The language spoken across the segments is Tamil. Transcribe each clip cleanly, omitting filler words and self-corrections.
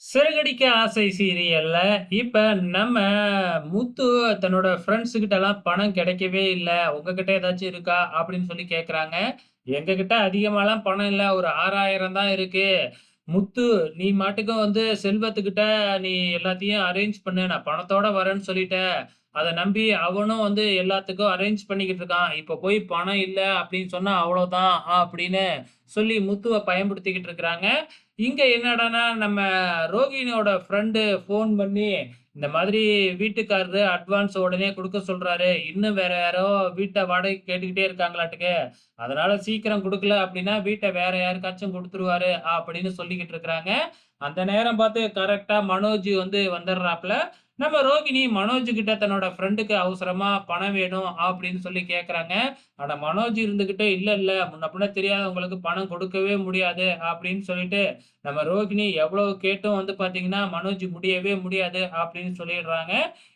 சிறகடிக்க ஆசை சீரியல்ல இப்ப நம்ம முத்து தன்னோட ஃப்ரெண்ட்ஸ் கிட்டலாம் பணம் கிடைக்கவே இல்ல. உங்ககிட்ட ஏதாச்சும் இருக்கா? அப்படின்னு சொல்லி கேட்கறாங்க. எங்ககிட்ட அதிகமாலாம் பணம் இல்ல. ஒரு 6,000 தான் இருக்கு. முத்து நீ மாட்டுக்கும் வந்து செல்வத்துக்கிட்ட நீ எல்லாத்தையும் அரேஞ்ச் பண்ணு. நான் பணத்தோட வரேன்னு சொல்லிட்டேன். அத நம்பி அவனும் வந்து எல்லாத்துக்கும் அரேஞ்ச் பண்ணிக்கிட்டு இருக்கான். இப்ப போய் பணம் இல்ல அப்படின்னு சொன்னா அவ்வளோதான் அப்படின்னு சொல்லி முத்துவ பயன்படுத்திக்கிட்டு இருக்கிறாங்க. இங்க என்னடான்னா நம்ம ரோகிணியோட ஃப்ரெண்டு ஃபோன் பண்ணி, இந்த மாதிரி வீட்டுக்காரரு அட்வான்ஸ் உடனே குடுக்க சொல்றாரு. இன்னும் வேற யாரோ வீட்ட வாடகைக்கு கேட்டுக்கிட்டே இருக்காங்களாட்டுக்கு. அதனால சீக்கிரம் குடுக்கல அப்டின்னா, வீட்ட வேற யாருக்காச்சும் குடுத்துருவாரு அப்படின்னு சொல்லிக்கிட்டு இருக்கிறாங்க. அந்த நேரம் பார்த்து கரெக்ட்டா மனோஜ் வந்து வந்துடுறாப்ல. நம்ம ரோகிணி மனோஜ் கிட்ட தன்னோட ஃப்ரெண்டுக்கு அவசரமா பணம் வேணும் அப்படின்னு சொல்லி கேட்கறாங்க. ஆனா மனோஜ் இருந்துகிட்டு, "இல்ல, இல்ல முன்ன பின்ன தெரியாதவங்களுக்கு பணம் கொடுக்கவே முடியாது" அப்படின்னு சொல்லிட்டு நம்ம ரோகிணி எவ்வளவு கேட்டும் வந்து பார்த்தீங்கன்னா, மனோஜ் முடியவே முடியாது அப்படின்னு சொல்லிடுறாங்க.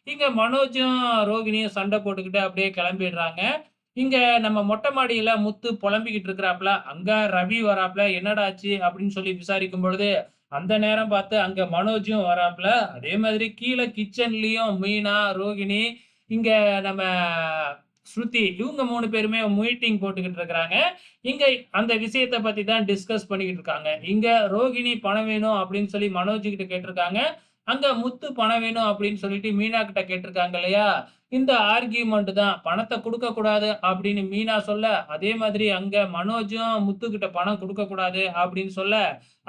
இங்க மனோஜும், ரோகிணியும் சண்டை போட்டுக்கிட்டு அப்படியே கிளம்பிடுறாங்க. இங்க நம்ம மொட்டை மாடியில முத்து புலம்பிக்கிட்டு இருக்கிறாப்ல. அங்க ரவி வராப்ல. "என்னடா ஆச்சு?" அப்படின்னு சொல்லி விசாரிக்கும் பொழுது, அந்த நேரம் பார்த்து அங்க மனோஜும் வராப்ல. அதே மாதிரி கீழ கிச்சன்லயும் மீனா, ரோகிணி, இங்க நம்ம ஸ்ருதி இவங்க 3 பேருமே மீட்டிங் போட்டுக்கிட்டு இருக்கிறாங்க. இங்க அந்த விஷயத்த பத்தி தான் டிஸ்கஸ் பண்ணிக்கிட்டு இருக்காங்க. இங்க ரோகிணி பணம் வேணும் அப்படின்னு சொல்லி மனோஜ் கிட்ட கேட்டிருக்காங்க. அங்க முத்து பணம் வேணும் அப்படின்னு சொல்லிட்டு மீனா கிட்ட கேட்டிருக்காங்க இல்லையா? இந்த ஆர்கியூமெண்ட் தான். பணத்த குடுக்கக் கூடாது அப்படின்னு மீனா சொல்ல, அதே மாதிரி அங்க மனோஜும் முத்து கிட்ட பணம் குடுக்கக் கூடாது அப்படின்னு சொல்ல,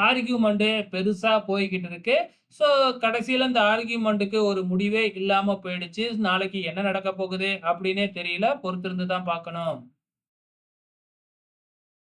ஆர்கியூமெண்ட் பெருசா போய்க்கிட்டு இருக்கு. ஸோ கடைசியில இந்த ஆர்கியூமென்ட்க்கு ஒரு முடிவே இல்லாம போயிடுச்சு. நாளைக்கு என்ன நடக்கப் போகுது அப்படின்னே தெரியல. பொறுத்திருந்து தான் பார்க்கணும்.